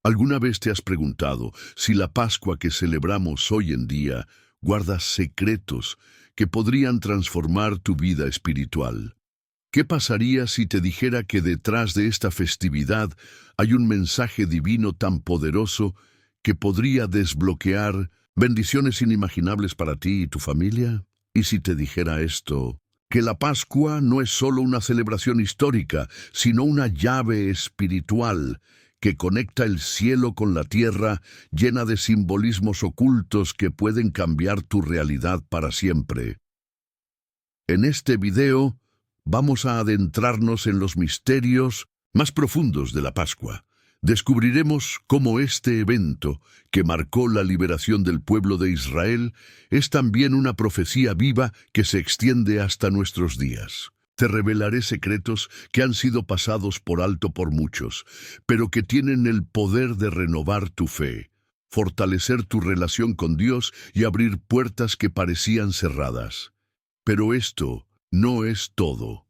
¿Alguna vez te has preguntado si la Pascua que celebramos hoy en día guarda secretos que podrían transformar tu vida espiritual? ¿Qué pasaría si te dijera que detrás de esta festividad hay un mensaje divino tan poderoso que podría desbloquear bendiciones inimaginables para ti y tu familia? ¿Y si te dijera esto, que la Pascua no es solo una celebración histórica, sino una llave espiritual que conecta el cielo con la tierra, llena de simbolismos ocultos que pueden cambiar tu realidad para siempre? En este video vamos a adentrarnos en los misterios más profundos de la Pascua. Descubriremos cómo este evento, que marcó la liberación del pueblo de Israel, es también una profecía viva que se extiende hasta nuestros días. Te revelaré secretos que han sido pasados por alto por muchos, pero que tienen el poder de renovar tu fe, fortalecer tu relación con Dios y abrir puertas que parecían cerradas. Pero esto no es todo.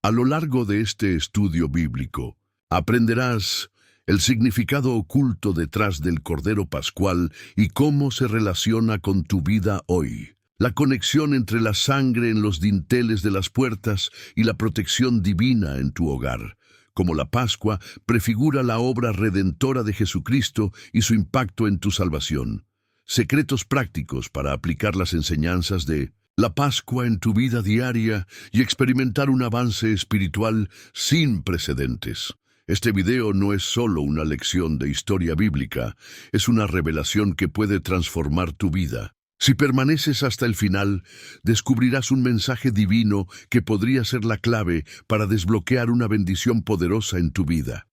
A lo largo de este estudio bíblico, aprenderás el significado oculto detrás del Cordero Pascual y cómo se relaciona con tu vida hoy. La conexión entre la sangre en los dinteles de las puertas y la protección divina en tu hogar. Como la Pascua prefigura la obra redentora de Jesucristo y su impacto en tu salvación. Secretos prácticos para aplicar las enseñanzas de la Pascua en tu vida diaria y experimentar un avance espiritual sin precedentes. Este video no es solo una lección de historia bíblica, es una revelación que puede transformar tu vida. Si permaneces hasta el final, descubrirás un mensaje divino que podría ser la clave para desbloquear una bendición poderosa en tu vida.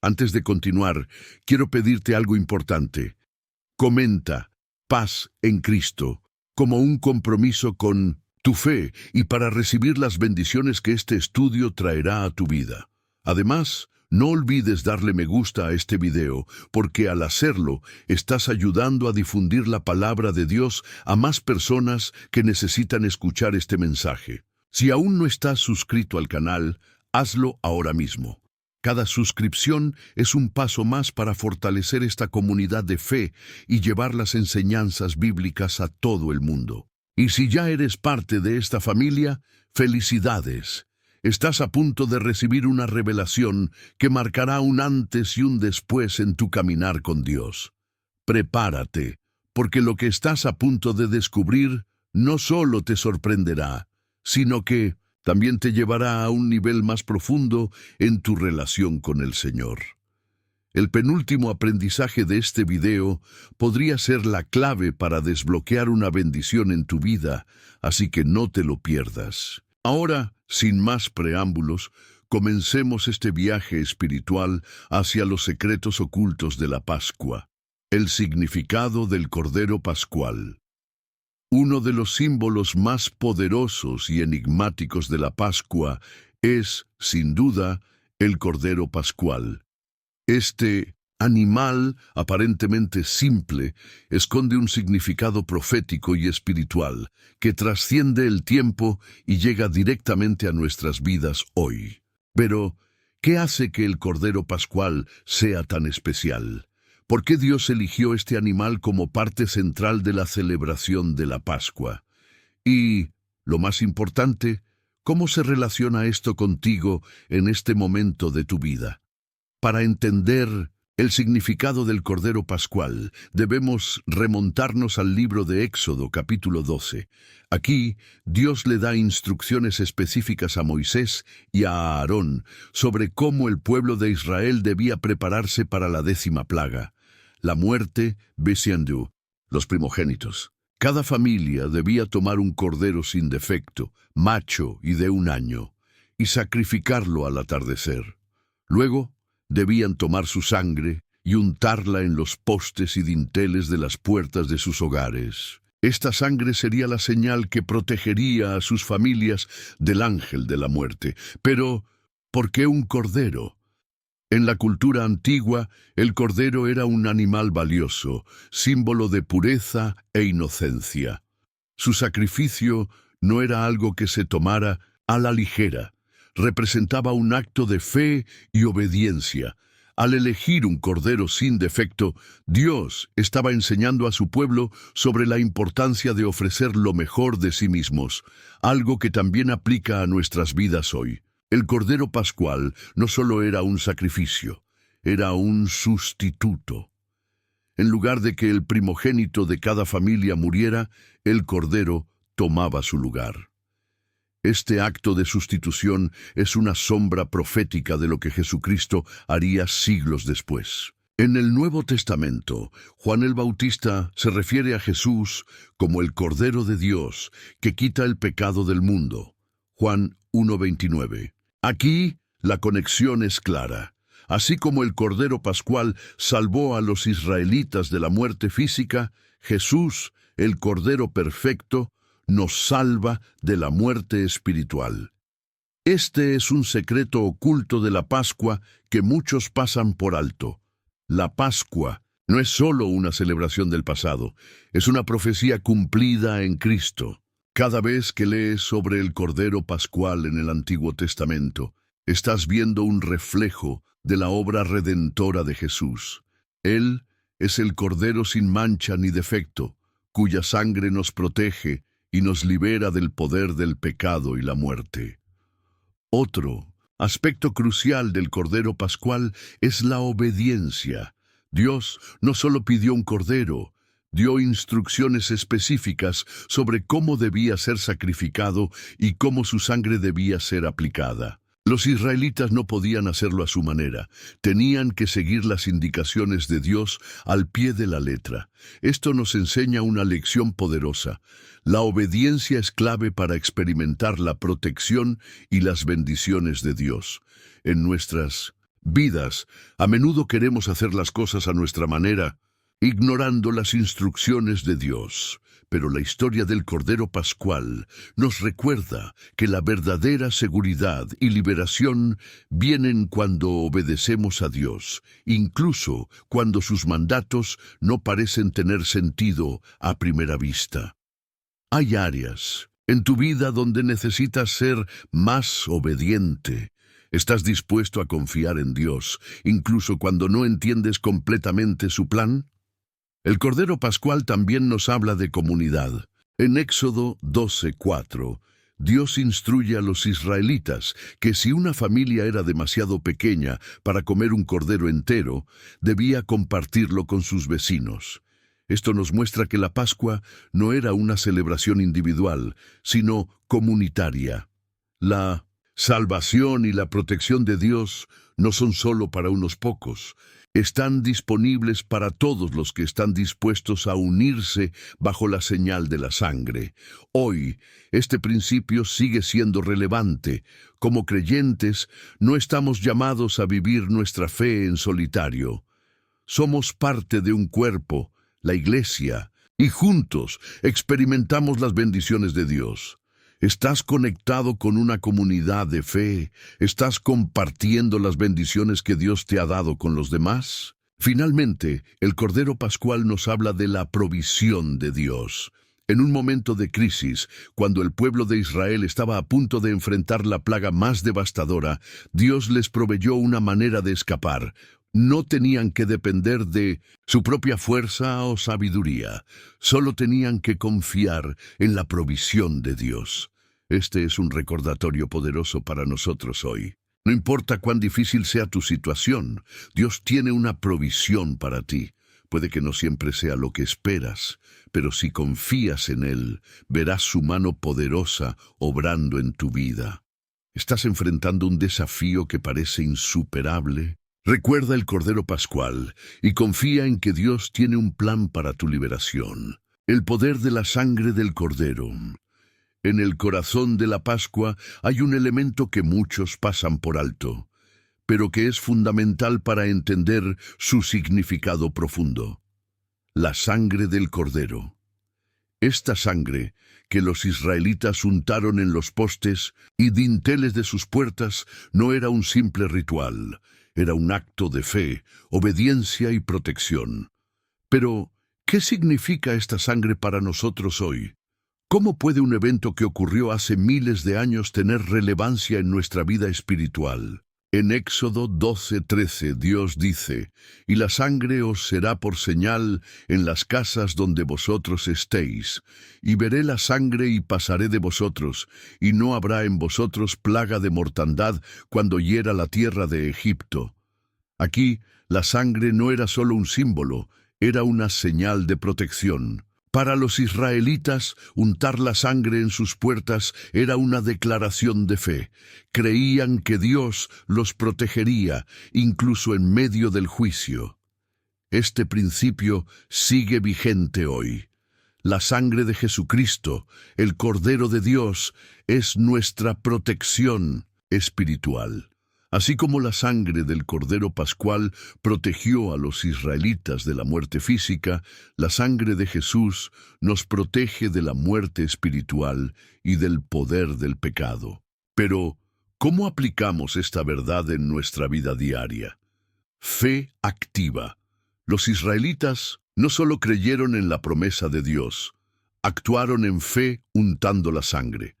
Antes de continuar, quiero pedirte algo importante. Comenta "Paz en Cristo" como un compromiso con tu fe y para recibir las bendiciones que este estudio traerá a tu vida. Además, no olvides darle me gusta a este video, porque al hacerlo, estás ayudando a difundir la palabra de Dios a más personas que necesitan escuchar este mensaje. Si aún no estás suscrito al canal, hazlo ahora mismo. Cada suscripción es un paso más para fortalecer esta comunidad de fe y llevar las enseñanzas bíblicas a todo el mundo. Y si ya eres parte de esta familia, ¡felicidades! Estás a punto de recibir una revelación que marcará un antes y un después en tu caminar con Dios. Prepárate, porque lo que estás a punto de descubrir no solo te sorprenderá, sino que también te llevará a un nivel más profundo en tu relación con el Señor. El penúltimo aprendizaje de este video podría ser la clave para desbloquear una bendición en tu vida, así que no te lo pierdas. Ahora, sin más preámbulos, comencemos este viaje espiritual hacia los secretos ocultos de la Pascua. El significado del Cordero Pascual. Uno de los símbolos más poderosos y enigmáticos de la Pascua es, sin duda, el Cordero Pascual. Este animal, aparentemente simple, esconde un significado profético y espiritual que trasciende el tiempo y llega directamente a nuestras vidas hoy. Pero, ¿qué hace que el Cordero Pascual sea tan especial? ¿Por qué Dios eligió este animal como parte central de la celebración de la Pascua? Y, lo más importante, ¿cómo se relaciona esto contigo en este momento de tu vida? Para entender el significado del Cordero Pascual, debemos remontarnos al libro de Éxodo, capítulo 12. Aquí, Dios le da instrucciones específicas a Moisés y a Aarón sobre cómo el pueblo de Israel debía prepararse para la 10ª plaga, la muerte, besiandú, los primogénitos. Cada familia debía tomar un cordero sin defecto, macho y de 1 año, y sacrificarlo al atardecer. Luego, debían tomar su sangre y untarla en los postes y dinteles de las puertas de sus hogares. Esta sangre sería la señal que protegería a sus familias del ángel de la muerte. Pero, ¿por qué un cordero? En la cultura antigua, el cordero era un animal valioso, símbolo de pureza e inocencia. Su sacrificio no era algo que se tomara a la ligera. Representaba un acto de fe y obediencia, Al elegir un cordero sin defecto, Dios estaba enseñando a su pueblo sobre la importancia de ofrecer lo mejor de sí mismos, algo que también aplica a nuestras vidas hoy. El cordero pascual no solo era un sacrificio, era un sustituto. En lugar de que el primogénito de cada familia muriera, el cordero tomaba su lugar. Este acto de sustitución es una sombra profética de lo que Jesucristo haría siglos después. En el Nuevo Testamento, Juan el Bautista se refiere a Jesús como el Cordero de Dios que quita el pecado del mundo. Juan 1:29. Aquí la conexión es clara. Así como el Cordero Pascual salvó a los israelitas de la muerte física, Jesús, el Cordero Perfecto, nos salva de la muerte espiritual. Este es un secreto oculto de la Pascua que muchos pasan por alto. La Pascua no es solo una celebración del pasado, es una profecía cumplida en Cristo. Cada vez que lees sobre el Cordero Pascual en el Antiguo Testamento, estás viendo un reflejo de la obra redentora de Jesús. Él es el Cordero sin mancha ni defecto, cuya sangre nos protege y nos libera del poder del pecado y la muerte. Otro aspecto crucial del Cordero Pascual es la obediencia. Dios no solo pidió un cordero, dio instrucciones específicas sobre cómo debía ser sacrificado y cómo su sangre debía ser aplicada. Los israelitas no podían hacerlo a su manera, tenían que seguir las indicaciones de Dios al pie de la letra. Esto nos enseña una lección poderosa. La obediencia es clave para experimentar la protección y las bendiciones de Dios. En nuestras vidas, a menudo queremos hacer las cosas a nuestra manera, ignorando las instrucciones de Dios. Pero la historia del Cordero Pascual nos recuerda que la verdadera seguridad y liberación vienen cuando obedecemos a Dios, incluso cuando sus mandatos no parecen tener sentido a primera vista. Hay áreas en tu vida donde necesitas ser más obediente. ¿Estás dispuesto a confiar en Dios, incluso cuando no entiendes completamente su plan? El Cordero Pascual también nos habla de comunidad. En Éxodo 12:4, Dios instruye a los israelitas que si una familia era demasiado pequeña para comer un cordero entero, debía compartirlo con sus vecinos. Esto nos muestra que la Pascua no era una celebración individual, sino comunitaria. La salvación y la protección de Dios no son solo para unos pocos. Están disponibles para todos los que están dispuestos a unirse bajo la señal de la sangre. Hoy, este principio sigue siendo relevante. Como creyentes, no estamos llamados a vivir nuestra fe en solitario. Somos parte de un cuerpo, la Iglesia, y juntos experimentamos las bendiciones de Dios. ¿Estás conectado con una comunidad de fe? ¿Estás compartiendo las bendiciones que Dios te ha dado con los demás? Finalmente, el Cordero Pascual nos habla de la provisión de Dios. En un momento de crisis, cuando el pueblo de Israel estaba a punto de enfrentar la plaga más devastadora, Dios les proveyó una manera de escapar. No tenían que depender de su propia fuerza o sabiduría, solo tenían que confiar en la provisión de Dios. Este es un recordatorio poderoso para nosotros hoy. No importa cuán difícil sea tu situación, Dios tiene una provisión para ti. Puede que no siempre sea lo que esperas, pero si confías en Él, verás su mano poderosa obrando en tu vida. ¿Estás enfrentando un desafío que parece insuperable? Recuerda el Cordero Pascual y confía en que Dios tiene un plan para tu liberación. El poder de la sangre del Cordero. En el corazón de la Pascua hay un elemento que muchos pasan por alto, pero que es fundamental para entender su significado profundo. La sangre del Cordero. Esta sangre que los israelitas untaron en los postes y dinteles de sus puertas no era un simple ritual, era un acto de fe, obediencia y protección. Pero, ¿qué significa esta sangre para nosotros hoy? ¿Cómo puede un evento que ocurrió hace miles de años tener relevancia en nuestra vida espiritual? En Éxodo 12:13 Dios dice, «Y la sangre os será por señal en las casas donde vosotros estéis, y veré la sangre y pasaré de vosotros, y no habrá en vosotros plaga de mortandad cuando hiera la tierra de Egipto». Aquí, la sangre no era solo un símbolo, era una señal de protección. Para los israelitas, untar la sangre en sus puertas era una declaración de fe. Creían que Dios los protegería, incluso en medio del juicio. Este principio sigue vigente hoy. La sangre de Jesucristo, el Cordero de Dios, es nuestra protección espiritual. Así como la sangre del Cordero Pascual protegió a los israelitas de la muerte física, la sangre de Jesús nos protege de la muerte espiritual y del poder del pecado. Pero, ¿cómo aplicamos esta verdad en nuestra vida diaria? Fe activa. Los israelitas no solo creyeron en la promesa de Dios, actuaron en fe untando la sangre.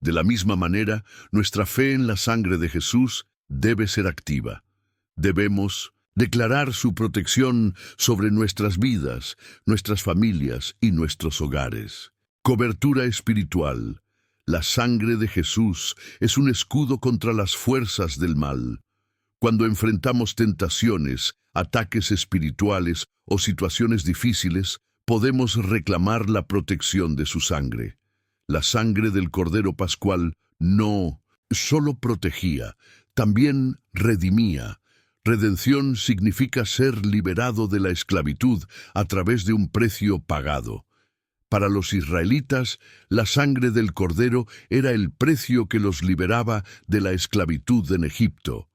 De la misma manera, nuestra fe en la sangre de Jesús debe ser activa. Debemos declarar su protección sobre nuestras vidas, nuestras familias y nuestros hogares. Cobertura espiritual. La sangre de Jesús es un escudo contra las fuerzas del mal. Cuando enfrentamos tentaciones, ataques espirituales o situaciones difíciles, podemos reclamar la protección de su sangre. La sangre del Cordero Pascual no solo protegía, también redimía. Redención significa ser liberado de la esclavitud a través de un precio pagado. Para los israelitas, la sangre del Cordero era el precio que los liberaba de la esclavitud en Egipto.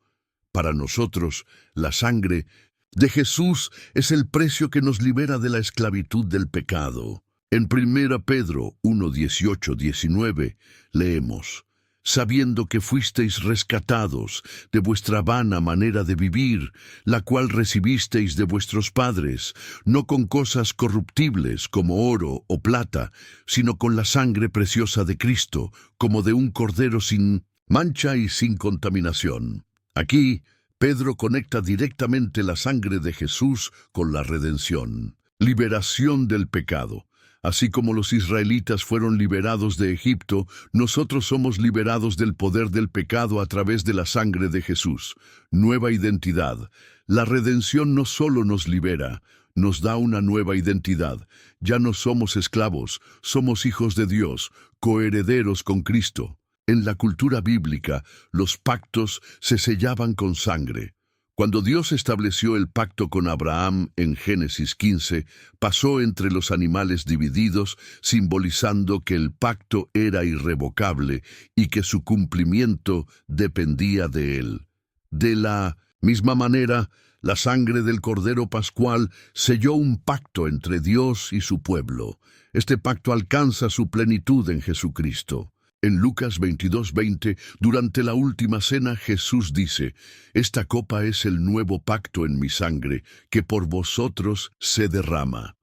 Para nosotros, la sangre de Jesús es el precio que nos libera de la esclavitud del pecado. En 1 Pedro 1:18-19 leemos, «Sabiendo que fuisteis rescatados de vuestra vana manera de vivir, la cual recibisteis de vuestros padres, no con cosas corruptibles como oro o plata, sino con la sangre preciosa de Cristo, como de un cordero sin mancha y sin contaminación». Aquí, Pedro conecta directamente la sangre de Jesús con la redención, liberación del pecado. Así como los israelitas fueron liberados de Egipto, nosotros somos liberados del poder del pecado a través de la sangre de Jesús. Nueva identidad. La redención no solo nos libera, nos da una nueva identidad. Ya no somos esclavos, somos hijos de Dios, coherederos con Cristo. En la cultura bíblica, los pactos se sellaban con sangre. Cuando Dios estableció el pacto con Abraham en Génesis 15, pasó entre los animales divididos, simbolizando que el pacto era irrevocable y que su cumplimiento dependía de él. De la misma manera, la sangre del Cordero Pascual selló un pacto entre Dios y su pueblo. Este pacto alcanza su plenitud en Jesucristo. En Lucas 22:20, durante la última cena, Jesús dice, «Esta copa es el nuevo pacto en mi sangre, que por vosotros se derrama».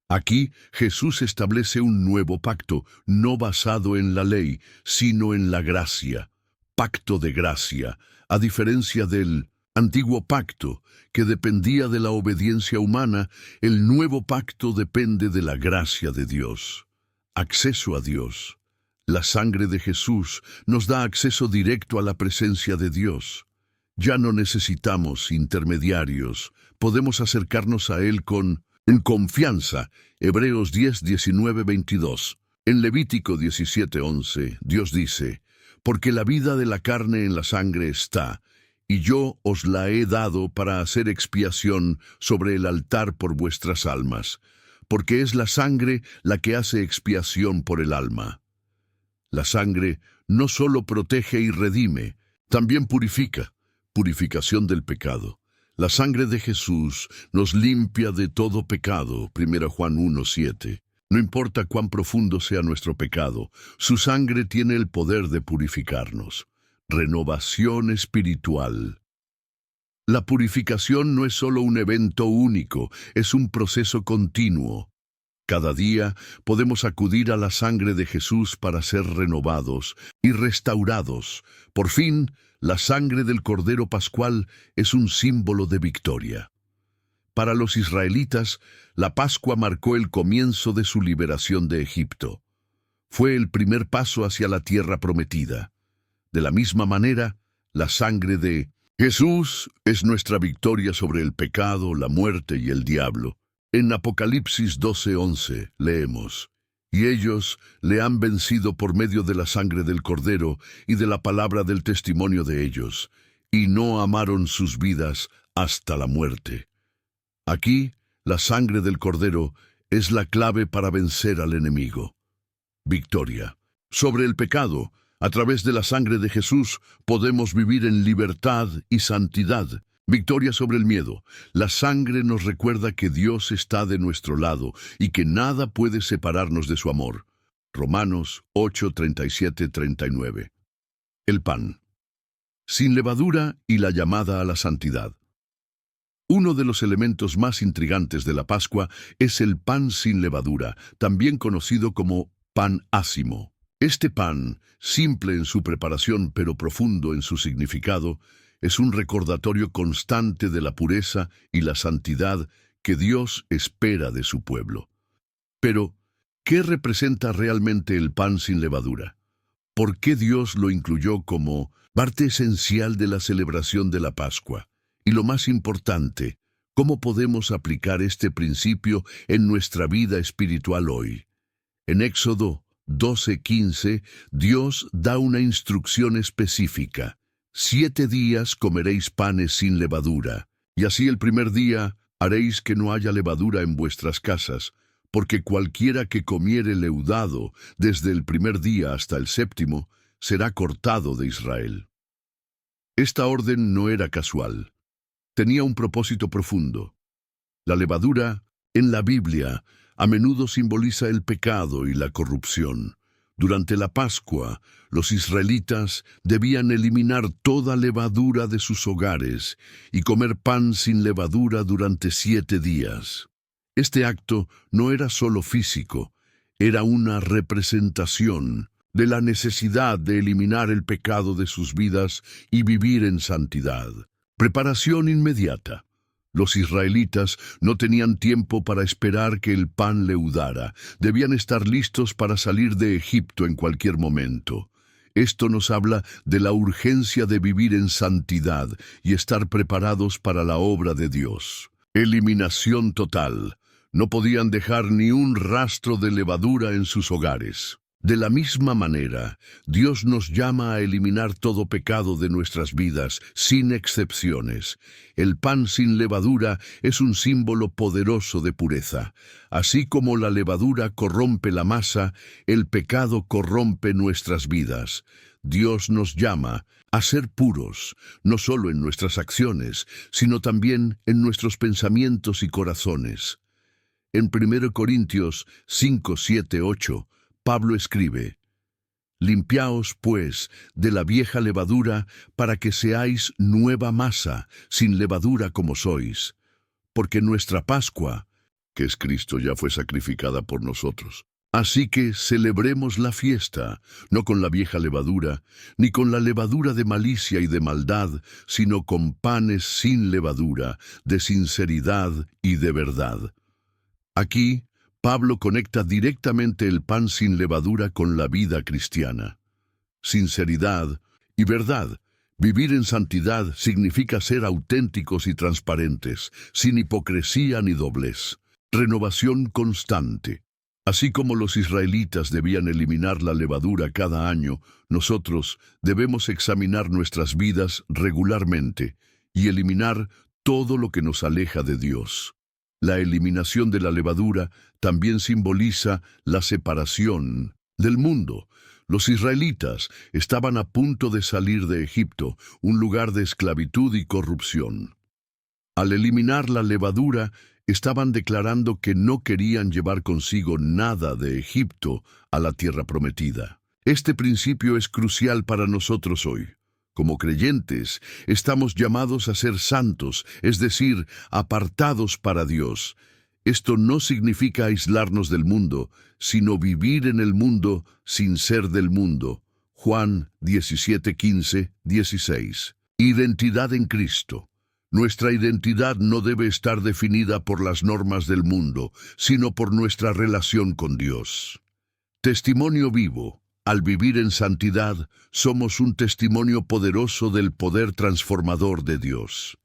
Aquí, Jesús establece un nuevo pacto, no basado en la ley, sino en la gracia. Pacto de gracia, a diferencia del antiguo pacto, que dependía de la obediencia humana, el nuevo pacto depende de la gracia de Dios. Acceso a Dios. La sangre de Jesús nos da acceso directo a la presencia de Dios. Ya no necesitamos intermediarios, podemos acercarnos a Él en confianza. Hebreos 10:19-22. En Levítico 17:11, Dios dice, «Porque la vida de la carne en la sangre está, y yo os la he dado para hacer expiación sobre el altar por vuestras almas, porque es la sangre la que hace expiación por el alma». La sangre no solo protege y redime, también purifica, purificación del pecado. La sangre de Jesús nos limpia de todo pecado, 1 Juan 1:7. No importa cuán profundo sea nuestro pecado, su sangre tiene el poder de purificarnos. Renovación espiritual. La purificación no es solo un evento único, es un proceso continuo. Cada día podemos acudir a la sangre de Jesús para ser renovados y restaurados. Por fin, la sangre del Cordero Pascual es un símbolo de victoria. Para los israelitas, la Pascua marcó el comienzo de su liberación de Egipto. Fue el primer paso hacia la tierra prometida. De la misma manera, la sangre de Jesús es nuestra victoria sobre el pecado, la muerte y el diablo. En Apocalipsis 12:11 leemos: y ellos le han vencido por medio de la sangre del Cordero y de la palabra del testimonio de ellos, y no amaron sus vidas hasta la muerte. Aquí, la sangre del Cordero es la clave para vencer al enemigo. Victoria sobre el pecado. A través de la sangre de Jesús podemos vivir en libertad y santidad. Victoria sobre el miedo. La sangre nos recuerda que Dios está de nuestro lado y que nada puede separarnos de su amor. Romanos 8:37-39. El pan. Sin levadura y la llamada a la santidad. Uno de los elementos más intrigantes de la Pascua es el pan sin levadura, también conocido como pan ácimo. Este pan, simple en su preparación pero profundo en su significado, es un recordatorio constante de la pureza y la santidad que Dios espera de su pueblo. Pero, ¿qué representa realmente el pan sin levadura? ¿Por qué Dios lo incluyó como parte esencial de la celebración de la Pascua? Y lo más importante, ¿cómo podemos aplicar este principio en nuestra vida espiritual hoy? En Éxodo 12:15, Dios da una instrucción específica. 7 días comeréis panes sin levadura, y así el primer día haréis que no haya levadura en vuestras casas, porque cualquiera que comiere leudado desde el primer día hasta el séptimo será cortado de Israel. Esta orden no era casual. Tenía un propósito profundo. La levadura, en la Biblia, a menudo simboliza el pecado y la corrupción. Durante la Pascua, los israelitas debían eliminar toda levadura de sus hogares y comer pan sin levadura durante 7 días. Este acto no era solo físico, era una representación de la necesidad de eliminar el pecado de sus vidas y vivir en santidad. Preparación inmediata. Los israelitas no tenían tiempo para esperar que el pan leudara. Debían estar listos para salir de Egipto en cualquier momento. Esto nos habla de la urgencia de vivir en santidad y estar preparados para la obra de Dios. Eliminación total. No podían dejar ni un rastro de levadura en sus hogares. De la misma manera, Dios nos llama a eliminar todo pecado de nuestras vidas, sin excepciones. El pan sin levadura es un símbolo poderoso de pureza. Así como la levadura corrompe la masa, el pecado corrompe nuestras vidas. Dios nos llama a ser puros, no solo en nuestras acciones, sino también en nuestros pensamientos y corazones. En 1 Corintios 5, 7, 8, Pablo escribe: limpiaos, pues, de la vieja levadura, para que seáis nueva masa, sin levadura como sois. Porque nuestra Pascua, que es Cristo, ya fue sacrificada por nosotros. Así que celebremos la fiesta, no con la vieja levadura, ni con la levadura de malicia y de maldad, sino con panes sin levadura, de sinceridad y de verdad. Aquí, Pablo conecta directamente el pan sin levadura con la vida cristiana. Sinceridad y verdad. Vivir en santidad significa ser auténticos y transparentes, sin hipocresía ni doblez. Renovación constante. Así como los israelitas debían eliminar la levadura cada año, nosotros debemos examinar nuestras vidas regularmente y eliminar todo lo que nos aleja de Dios. La eliminación de la levadura también simboliza la separación del mundo. Los israelitas estaban a punto de salir de Egipto, un lugar de esclavitud y corrupción. Al eliminar la levadura, estaban declarando que no querían llevar consigo nada de Egipto a la tierra prometida. Este principio es crucial para nosotros hoy. Como creyentes, estamos llamados a ser santos, es decir, apartados para Dios. Esto no significa aislarnos del mundo, sino vivir en el mundo sin ser del mundo. Juan 17:15, 16. Identidad en Cristo. Nuestra identidad no debe estar definida por las normas del mundo, sino por nuestra relación con Dios. Testimonio vivo. Al vivir en santidad, somos un testimonio poderoso del poder transformador de Dios.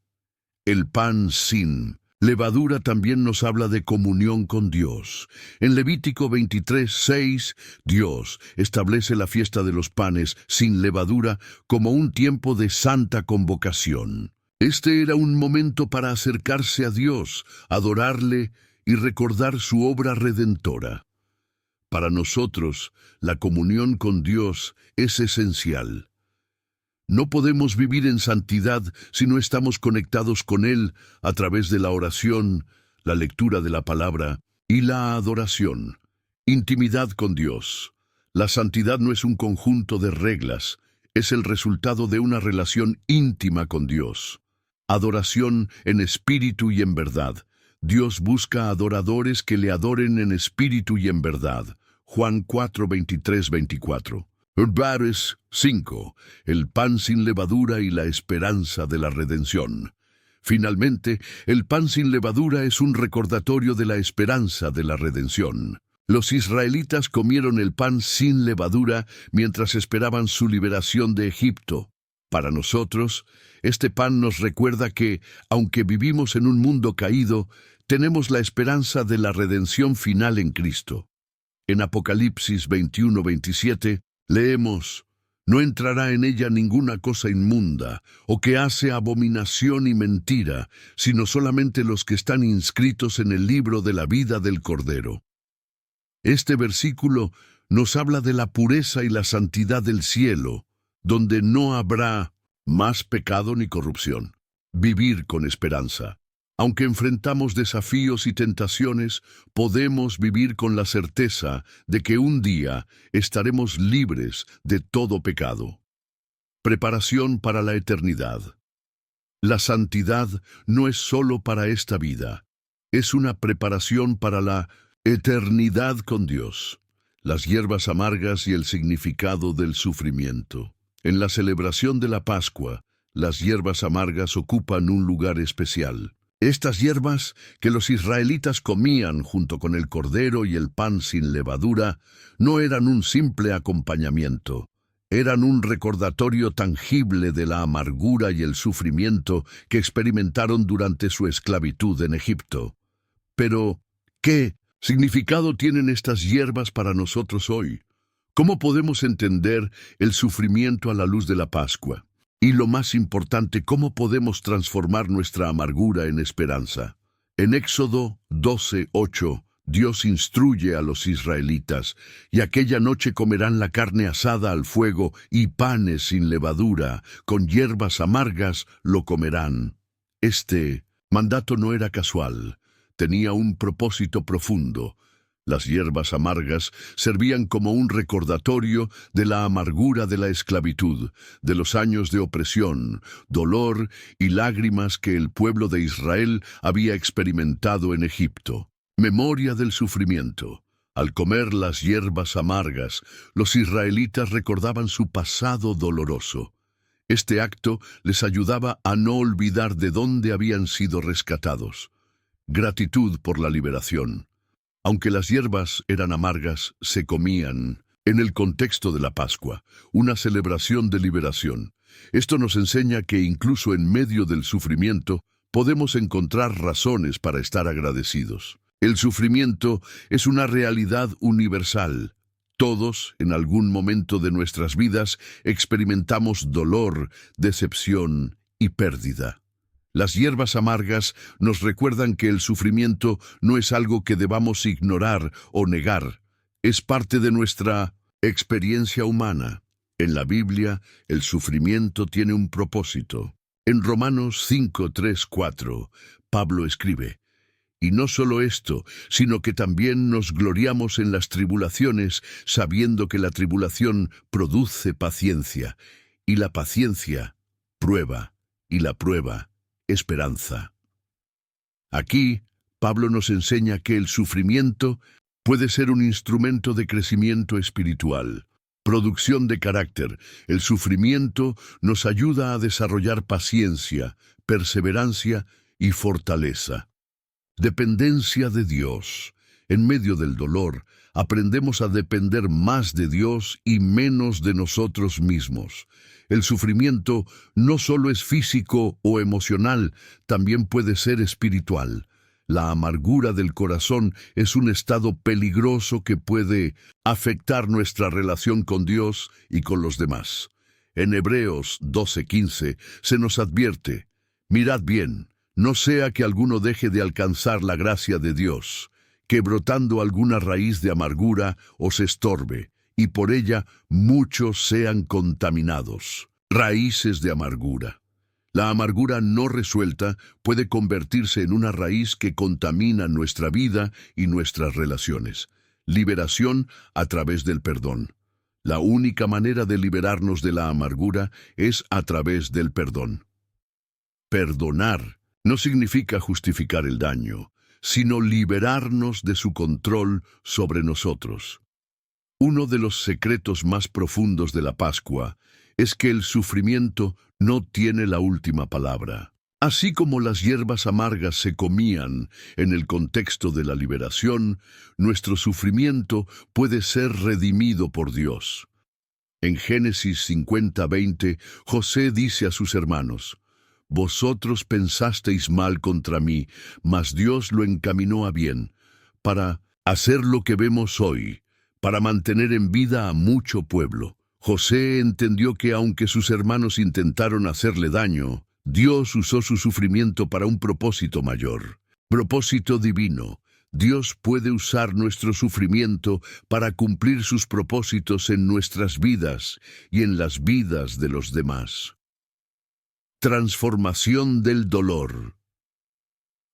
El pan sin levadura también nos habla de comunión con Dios. En Levítico 23:6, Dios establece la fiesta de los panes sin levadura como un tiempo de santa convocación. Este era un momento para acercarse a Dios, adorarle y recordar su obra redentora. Para nosotros, la comunión con Dios es esencial. No podemos vivir en santidad si no estamos conectados con Él a través de la oración, la lectura de la palabra y la adoración. Intimidad con Dios. La santidad no es un conjunto de reglas, es el resultado de una relación íntima con Dios. Adoración en espíritu y en verdad. Dios busca adoradores que le adoren en espíritu y en verdad. Juan 4, 23, 24. Urbares 5. El pan sin levadura y la esperanza de la redención. Finalmente, el pan sin levadura es un recordatorio de la esperanza de la redención. Los israelitas comieron el pan sin levadura mientras esperaban su liberación de Egipto. Para nosotros, este pan nos recuerda que, aunque vivimos en un mundo caído, tenemos la esperanza de la redención final en Cristo. En Apocalipsis 21-27, leemos: «No entrará en ella ninguna cosa inmunda, o que hace abominación y mentira, sino solamente los que están inscritos en el libro de la vida del Cordero». Este versículo nos habla de la pureza y la santidad del cielo, donde no habrá más pecado ni corrupción. Vivir con esperanza. Aunque enfrentamos desafíos y tentaciones, podemos vivir con la certeza de que un día estaremos libres de todo pecado. Preparación para la eternidad. La santidad no es solo para esta vida, es una preparación para la eternidad con Dios. Las hierbas amargas y el significado del sufrimiento. En la celebración de la Pascua, las hierbas amargas ocupan un lugar especial. Estas hierbas que los israelitas comían junto con el cordero y el pan sin levadura no eran un simple acompañamiento, eran un recordatorio tangible de la amargura y el sufrimiento que experimentaron durante su esclavitud en Egipto. Pero, ¿qué significado tienen estas hierbas para nosotros hoy? ¿Cómo podemos entender el sufrimiento a la luz de la Pascua? Y lo más importante, ¿cómo podemos transformar nuestra amargura en esperanza? En Éxodo 12:8, Dios instruye a los israelitas: «Y aquella noche comerán la carne asada al fuego y panes sin levadura, con hierbas amargas lo comerán». Este mandato no era casual, tenía un propósito profundo. Las hierbas amargas servían como un recordatorio de la amargura de la esclavitud, de los años de opresión, dolor y lágrimas que el pueblo de Israel había experimentado en Egipto. Memoria del sufrimiento. Al comer las hierbas amargas, los israelitas recordaban su pasado doloroso. Este acto les ayudaba a no olvidar de dónde habían sido rescatados. Gratitud por la liberación. Aunque las hierbas eran amargas, se comían en el contexto de la Pascua, una celebración de liberación. Esto nos enseña que incluso en medio del sufrimiento podemos encontrar razones para estar agradecidos. El sufrimiento es una realidad universal. Todos, en algún momento de nuestras vidas, experimentamos dolor, decepción y pérdida. Las hierbas amargas nos recuerdan que el sufrimiento no es algo que debamos ignorar o negar. Es parte de nuestra experiencia humana. En la Biblia, el sufrimiento tiene un propósito. En Romanos 5, 3, 4, Pablo escribe: «Y no solo esto, sino que también nos gloriamos en las tribulaciones, sabiendo que la tribulación produce paciencia, y la paciencia, prueba, y la prueba, esperanza». Aquí, Pablo nos enseña que el sufrimiento puede ser un instrumento de crecimiento espiritual. Producción de carácter. El sufrimiento nos ayuda a desarrollar paciencia, perseverancia y fortaleza. Dependencia de Dios. En medio del dolor, aprendemos a depender más de Dios y menos de nosotros mismos. El sufrimiento no solo es físico o emocional, también puede ser espiritual. La amargura del corazón es un estado peligroso que puede afectar nuestra relación con Dios y con los demás. En Hebreos 12:15 se nos advierte: mirad bien, no sea que alguno deje de alcanzar la gracia de Dios, que brotando alguna raíz de amargura os estorbe, y por ella muchos sean contaminados. Raíces de amargura. La amargura no resuelta puede convertirse en una raíz que contamina nuestra vida y nuestras relaciones. Liberación a través del perdón. La única manera de liberarnos de la amargura es a través del perdón. Perdonar no significa justificar el daño, sino liberarnos de su control sobre nosotros. Uno de los secretos más profundos de la Pascua es que el sufrimiento no tiene la última palabra. Así como las hierbas amargas se comían en el contexto de la liberación, nuestro sufrimiento puede ser redimido por Dios. En Génesis 50:20, José dice a sus hermanos: vosotros pensasteis mal contra mí, mas Dios lo encaminó a bien, para hacer lo que vemos hoy, para mantener en vida a mucho pueblo. José entendió que aunque sus hermanos intentaron hacerle daño, Dios usó su sufrimiento para un propósito mayor, propósito divino. Dios puede usar nuestro sufrimiento para cumplir sus propósitos en nuestras vidas y en las vidas de los demás. Transformación del dolor.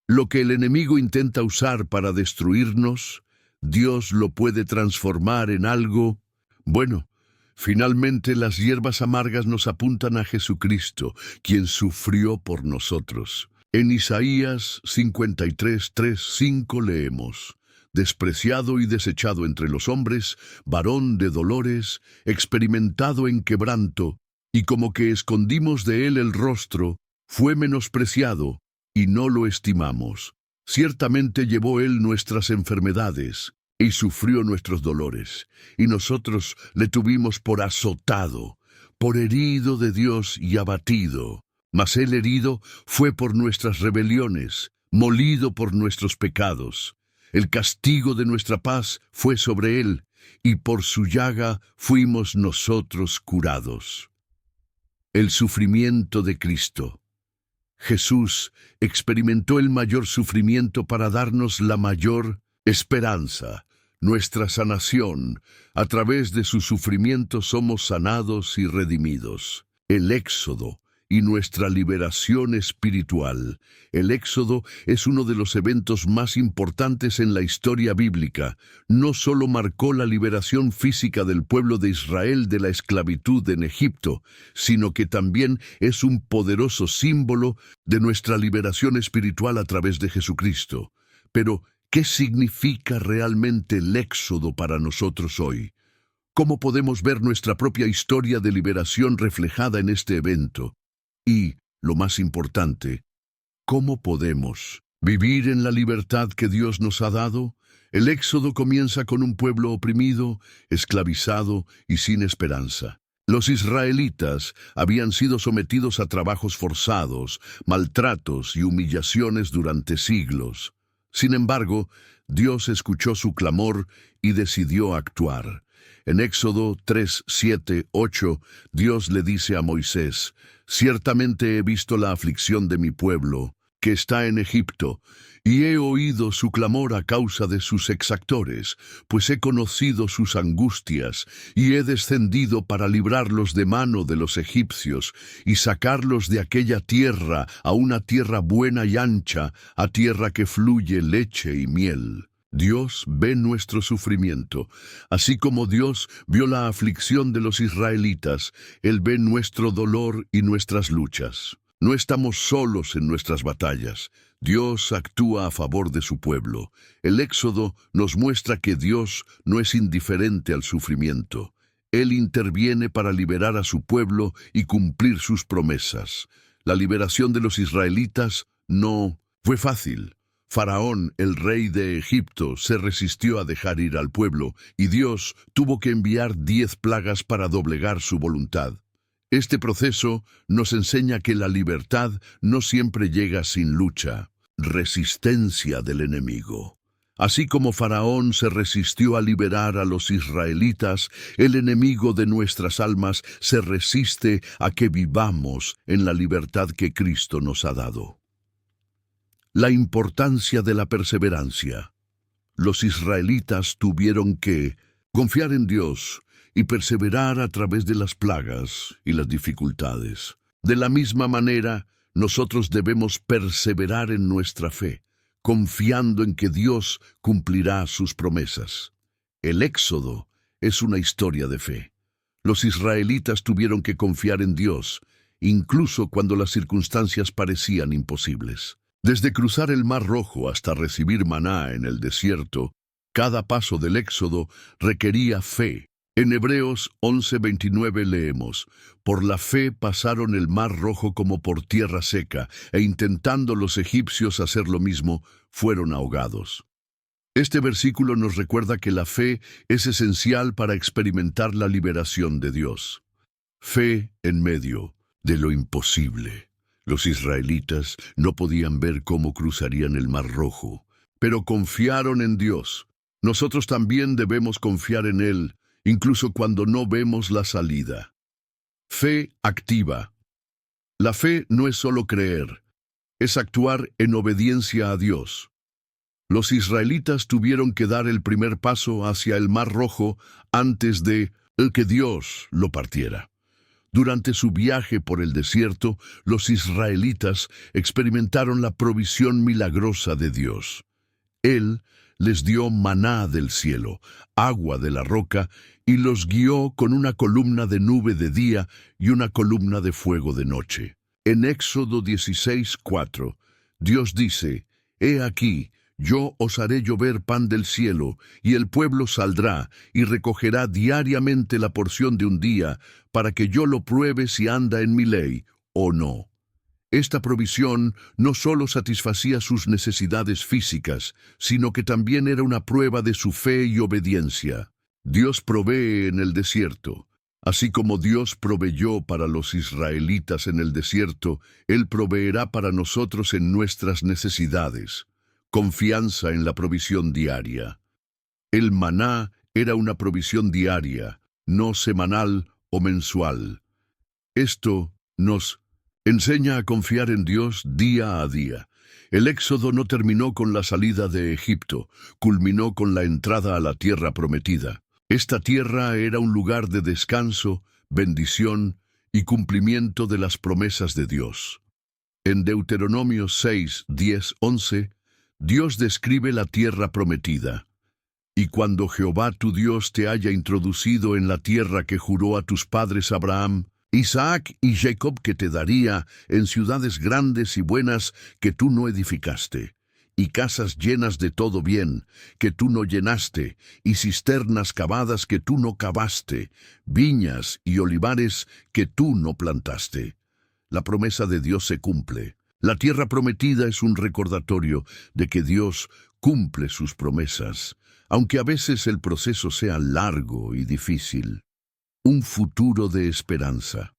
Lo que el enemigo intenta usar para destruirnos, Dios lo puede transformar en algo bueno. Finalmente, las hierbas amargas nos apuntan a Jesucristo, quien sufrió por nosotros. En Isaías 53:3-5 leemos: despreciado y desechado entre los hombres, varón de dolores, experimentado en quebranto, y como que escondimos de él el rostro, fue menospreciado, y no lo estimamos. Ciertamente llevó él nuestras enfermedades, y sufrió nuestros dolores, y nosotros le tuvimos por azotado, por herido de Dios y abatido. Mas él herido fue por nuestras rebeliones, molido por nuestros pecados. El castigo de nuestra paz fue sobre él, y por su llaga fuimos nosotros curados. El sufrimiento de Cristo. Jesús experimentó el mayor sufrimiento para darnos la mayor esperanza, nuestra sanación. A través de su sufrimiento somos sanados y redimidos. El Éxodo y nuestra liberación espiritual. El Éxodo es uno de los eventos más importantes en la historia bíblica. No solo marcó la liberación física del pueblo de Israel de la esclavitud en Egipto, sino que también es un poderoso símbolo de nuestra liberación espiritual a través de Jesucristo. Pero, ¿qué significa realmente el Éxodo para nosotros hoy? ¿Cómo podemos ver nuestra propia historia de liberación reflejada en este evento? Y, lo más importante, ¿cómo podemos vivir en la libertad que Dios nos ha dado? El Éxodo comienza con un pueblo oprimido, esclavizado y sin esperanza. Los israelitas habían sido sometidos a trabajos forzados, maltratos y humillaciones durante siglos. Sin embargo, Dios escuchó su clamor y decidió actuar. En Éxodo 3, 7, 8, Dios le dice a Moisés: ciertamente he visto la aflicción de mi pueblo, que está en Egipto, y he oído su clamor a causa de sus exactores, pues he conocido sus angustias, y he descendido para librarlos de mano de los egipcios, y sacarlos de aquella tierra a una tierra buena y ancha, a tierra que fluye leche y miel. Dios ve nuestro sufrimiento. Así como Dios vio la aflicción de los israelitas, Él ve nuestro dolor y nuestras luchas. No estamos solos en nuestras batallas. Dios actúa a favor de su pueblo. El Éxodo nos muestra que Dios no es indiferente al sufrimiento. Él interviene para liberar a su pueblo y cumplir sus promesas. La liberación de los israelitas no fue fácil. Faraón, el rey de Egipto, se resistió a dejar ir al pueblo, y Dios tuvo que enviar 10 plagas para doblegar su voluntad. Este proceso nos enseña que la libertad no siempre llega sin lucha, resistencia del enemigo. Así como Faraón se resistió a liberar a los israelitas, el enemigo de nuestras almas se resiste a que vivamos en la libertad que Cristo nos ha dado. La importancia de la perseverancia. Los israelitas tuvieron que confiar en Dios y perseverar a través de las plagas y las dificultades. De la misma manera, nosotros debemos perseverar en nuestra fe, confiando en que Dios cumplirá sus promesas. El Éxodo es una historia de fe. Los israelitas tuvieron que confiar en Dios, incluso cuando las circunstancias parecían imposibles. Desde cruzar el Mar Rojo hasta recibir maná en el desierto, cada paso del Éxodo requería fe. En Hebreos 11:29 leemos: «Por la fe pasaron el Mar Rojo como por tierra seca, e intentando los egipcios hacer lo mismo, fueron ahogados». Este versículo nos recuerda que la fe es esencial para experimentar la liberación de Dios. Fe en medio de lo imposible. Los israelitas no podían ver cómo cruzarían el Mar Rojo, pero confiaron en Dios. Nosotros también debemos confiar en Él, incluso cuando no vemos la salida. Fe activa. La fe no es solo creer, es actuar en obediencia a Dios. Los israelitas tuvieron que dar el primer paso hacia el Mar Rojo antes de que Dios lo partiera. Durante su viaje por el desierto, los israelitas experimentaron la provisión milagrosa de Dios. Él les dio maná del cielo, agua de la roca, y los guió con una columna de nube de día y una columna de fuego de noche. En Éxodo 16:4, Dios dice: «He aquí, yo os haré llover pan del cielo, y el pueblo saldrá y recogerá diariamente la porción de un día, para que yo lo pruebe si anda en mi ley o no». Esta provisión no solo satisfacía sus necesidades físicas, sino que también era una prueba de su fe y obediencia. Dios provee en el desierto. Así como Dios proveyó para los israelitas en el desierto, Él proveerá para nosotros en nuestras necesidades. Confianza en la provisión diaria. El maná era una provisión diaria, no semanal o mensual. Esto nos enseña a confiar en Dios día a día. El Éxodo no terminó con la salida de Egipto, culminó con la entrada a la tierra prometida. Esta tierra era un lugar de descanso, bendición y cumplimiento de las promesas de Dios. En Deuteronomio 6, 10, 11, Dios describe la tierra prometida. «Y cuando Jehová tu Dios te haya introducido en la tierra que juró a tus padres Abraham, Isaac y Jacob, que te daría, en ciudades grandes y buenas que tú no edificaste, y casas llenas de todo bien, que tú no llenaste, y cisternas cavadas que tú no cavaste, viñas y olivares que tú no plantaste». La promesa de Dios se cumple. La tierra prometida es un recordatorio de que Dios cumple sus promesas, aunque a veces el proceso sea largo y difícil. Un futuro de esperanza.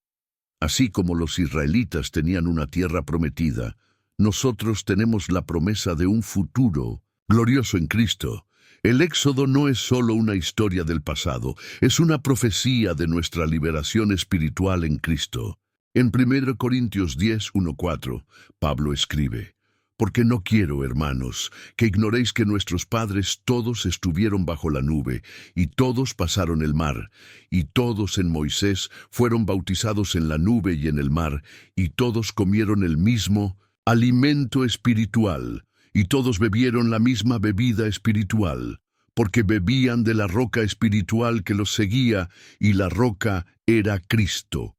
Así como los israelitas tenían una tierra prometida, nosotros tenemos la promesa de un futuro glorioso en Cristo. El Éxodo no es solo una historia del pasado, es una profecía de nuestra liberación espiritual en Cristo. En 1 Corintios 10, 1-4, Pablo escribe: «Porque no quiero, hermanos, que ignoréis que nuestros padres todos estuvieron bajo la nube, y todos pasaron el mar, y todos en Moisés fueron bautizados en la nube y en el mar, y todos comieron el mismo alimento espiritual, y todos bebieron la misma bebida espiritual, porque bebían de la roca espiritual que los seguía, y la roca era Cristo».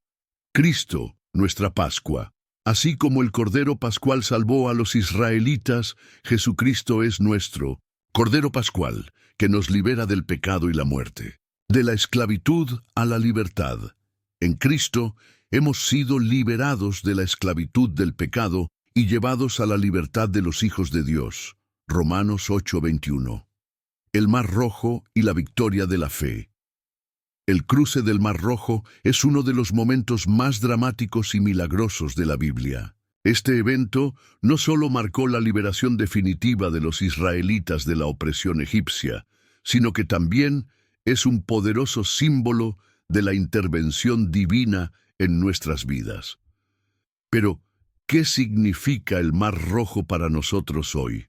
Cristo, nuestra Pascua. Así como el Cordero Pascual salvó a los israelitas, Jesucristo es nuestro Cordero Pascual, que nos libera del pecado y la muerte. De la esclavitud a la libertad. En Cristo hemos sido liberados de la esclavitud del pecado y llevados a la libertad de los hijos de Dios. Romanos 8:21. El Mar Rojo y la victoria de la fe. El cruce del Mar Rojo es uno de los momentos más dramáticos y milagrosos de la Biblia. Este evento no solo marcó la liberación definitiva de los israelitas de la opresión egipcia, sino que también es un poderoso símbolo de la intervención divina en nuestras vidas. Pero, ¿qué significa el Mar Rojo para nosotros hoy?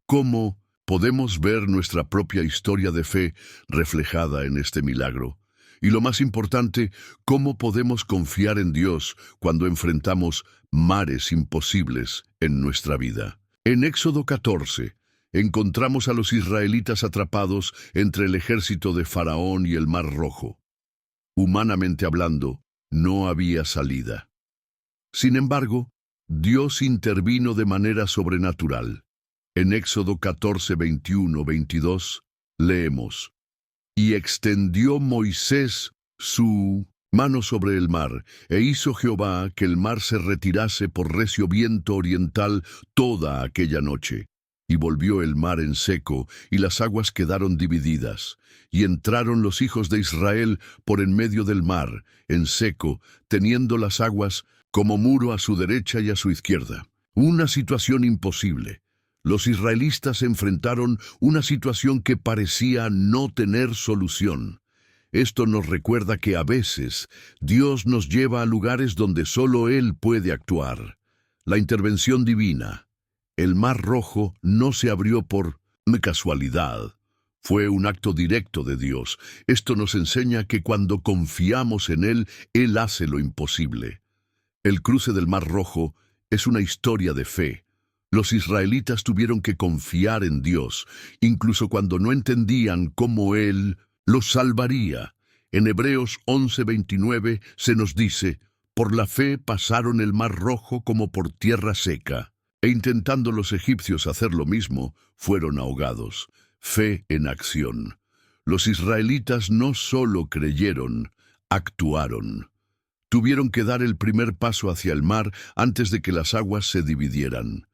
¿Cómo podemos ver nuestra propia historia de fe reflejada en este milagro? Y lo más importante, ¿cómo podemos confiar en Dios cuando enfrentamos mares imposibles en nuestra vida? En Éxodo 14, encontramos a los israelitas atrapados entre el ejército de Faraón y el Mar Rojo. Humanamente hablando, no había salida. Sin embargo, Dios intervino de manera sobrenatural. En Éxodo 14, 21, 22, leemos: Y extendió Moisés su mano sobre el mar, e hizo Jehová que el mar se retirase por recio viento oriental toda aquella noche. Y volvió el mar en seco, y las aguas quedaron divididas. Y entraron los hijos de Israel por en medio del mar, en seco, teniendo las aguas como muro a su derecha y a su izquierda. Una situación imposible. Los israelitas enfrentaron una situación que parecía no tener solución. Esto nos recuerda que a veces Dios nos lleva a lugares donde solo Él puede actuar. La intervención divina. El Mar Rojo no se abrió por casualidad. Fue un acto directo de Dios. Esto nos enseña que cuando confiamos en Él, Él hace lo imposible. El cruce del Mar Rojo es una historia de fe. Los israelitas tuvieron que confiar en Dios, incluso cuando no entendían cómo Él los salvaría. En Hebreos 11:29 se nos dice: por la fe pasaron el Mar Rojo como por tierra seca, e intentando los egipcios hacer lo mismo, fueron ahogados. Fe en acción. Los israelitas no solo creyeron, actuaron. Tuvieron que dar el primer paso hacia el mar antes de que las aguas se dividieran.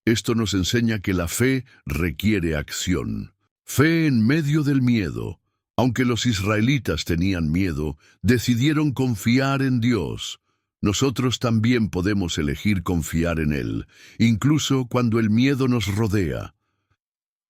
Esto nos enseña que la fe requiere acción. Fe en medio del miedo. Aunque los israelitas tenían miedo, decidieron confiar en Dios. Nosotros también podemos elegir confiar en Él, incluso cuando el miedo nos rodea.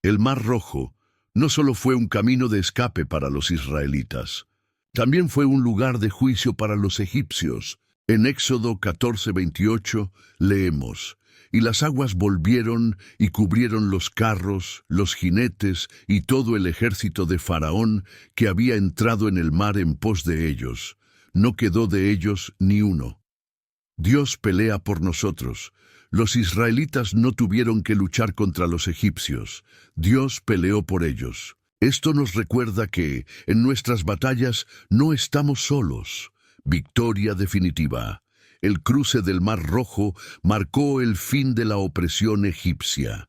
El Mar Rojo no solo fue un camino de escape para los israelitas, también fue un lugar de juicio para los egipcios. En Éxodo 14:28 leemos: y las aguas volvieron y cubrieron los carros, los jinetes y todo el ejército de Faraón que había entrado en el mar en pos de ellos. No quedó de ellos ni uno. Dios pelea por nosotros. Los israelitas no tuvieron que luchar contra los egipcios. Dios peleó por ellos. Esto nos recuerda que, en nuestras batallas, no estamos solos. Victoria definitiva. El cruce del Mar Rojo marcó el fin de la opresión egipcia.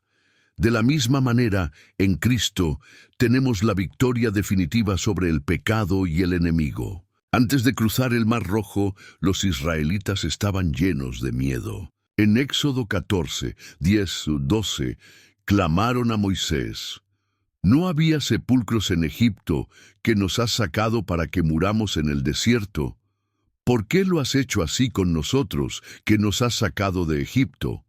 De la misma manera, en Cristo, tenemos la victoria definitiva sobre el pecado y el enemigo. Antes de cruzar el Mar Rojo, los israelitas estaban llenos de miedo. En Éxodo 14, 10, 12, clamaron a Moisés: ¿no había sepulcros en Egipto que nos has sacado para que muramos en el desierto? ¿Por qué lo has hecho así con nosotros, que nos has sacado de Egipto?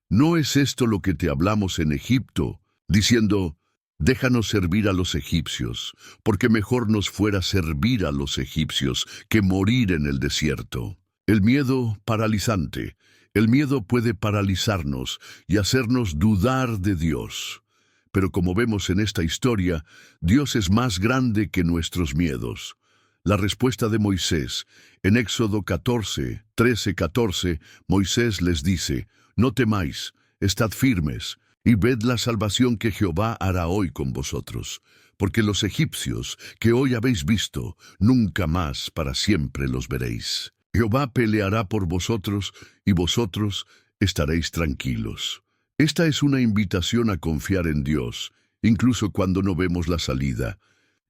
¿No es esto lo que te hablamos en Egipto, diciendo: déjanos servir a los egipcios, porque mejor nos fuera servir a los egipcios que morir en el desierto? El miedo paralizante. El miedo puede paralizarnos y hacernos dudar de Dios. Pero como vemos en esta historia, Dios es más grande que nuestros miedos. La respuesta de Moisés. En Éxodo 14, 13, 14, Moisés les dice: no temáis, estad firmes, y ved la salvación que Jehová hará hoy con vosotros. Porque los egipcios que hoy habéis visto, nunca más para siempre los veréis. Jehová peleará por vosotros, y vosotros estaréis tranquilos. Esta es una invitación a confiar en Dios, incluso cuando no vemos la salida.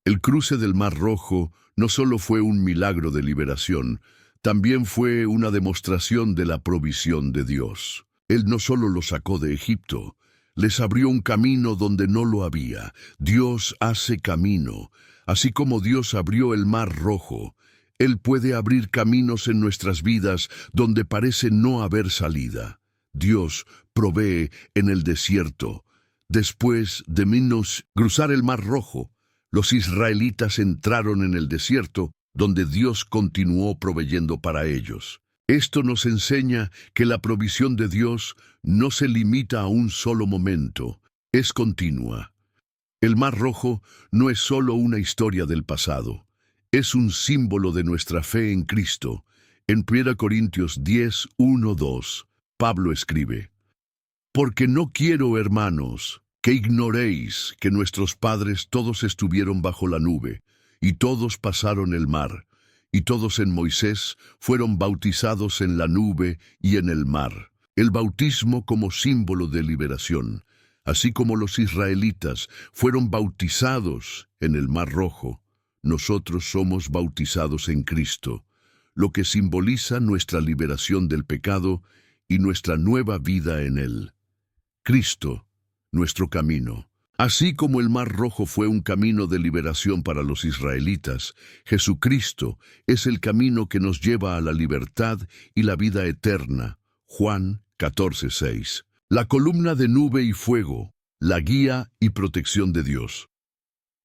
El cruce del Mar Rojo no solo fue un milagro de liberación, también fue una demostración de la provisión de Dios. Él no solo los sacó de Egipto, les abrió un camino donde no lo había. Dios hace camino. Así como Dios abrió el Mar Rojo, Él puede abrir caminos en nuestras vidas donde parece no haber salida. Dios provee en el desierto. Después de menos cruzar el Mar Rojo, los israelitas entraron en el desierto, donde Dios continuó proveyendo para ellos. Esto nos enseña que la provisión de Dios no se limita a un solo momento, es continua. El Mar Rojo no es solo una historia del pasado, es un símbolo de nuestra fe en Cristo. En 1 Corintios 10, 1, 2, Pablo escribe: «Porque no quiero, hermanos, que ignoréis que nuestros padres todos estuvieron bajo la nube, y todos pasaron el mar, y todos en Moisés fueron bautizados en la nube y en el mar». El bautismo como símbolo de liberación, así como los israelitas fueron bautizados en el Mar Rojo, nosotros somos bautizados en Cristo, lo que simboliza nuestra liberación del pecado y nuestra nueva vida en Él. Cristo, nuestro camino. Así como el Mar Rojo fue un camino de liberación para los israelitas, Jesucristo es el camino que nos lleva a la libertad y la vida eterna. Juan 14:6. La columna de nube y fuego, la guía y protección de Dios.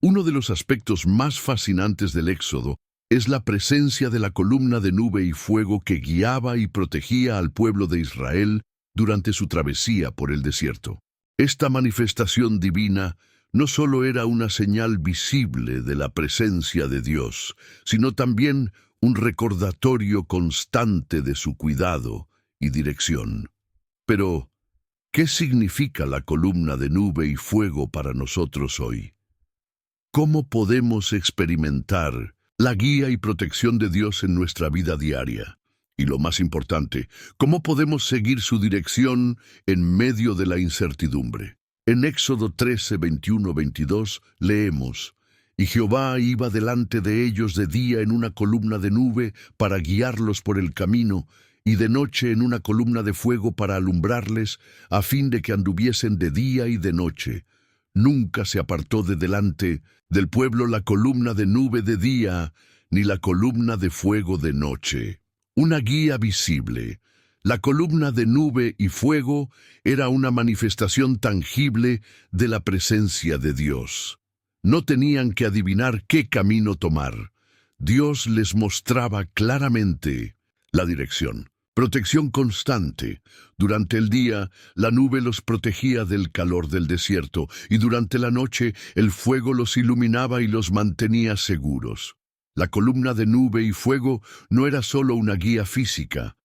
Uno de los aspectos más fascinantes del Éxodo es la presencia de la columna de nube y fuego que guiaba y protegía al pueblo de Israel durante su travesía por el desierto. Esta manifestación divina no solo era una señal visible de la presencia de Dios, sino también un recordatorio constante de su cuidado y dirección. Pero, ¿qué significa la columna de nube y fuego para nosotros hoy? ¿Cómo podemos experimentar la guía y protección de Dios en nuestra vida diaria? Y lo más importante, ¿cómo podemos seguir su dirección en medio de la incertidumbre? En Éxodo 13, 21, 22 leemos: «Y Jehová iba delante de ellos de día en una columna de nube para guiarlos por el camino, y de noche en una columna de fuego para alumbrarles, a fin de que anduviesen de día y de noche. Nunca se apartó de delante del pueblo la columna de nube de día, ni la columna de fuego de noche». Una guía visible. La columna de nube y fuego era una manifestación tangible de la presencia de Dios. No tenían que adivinar qué camino tomar. Dios les mostraba claramente la dirección. Protección constante. Durante el día, la nube los protegía del calor del desierto, y durante la noche, el fuego los iluminaba y los mantenía seguros. La columna de nube y fuego no era solo una guía física,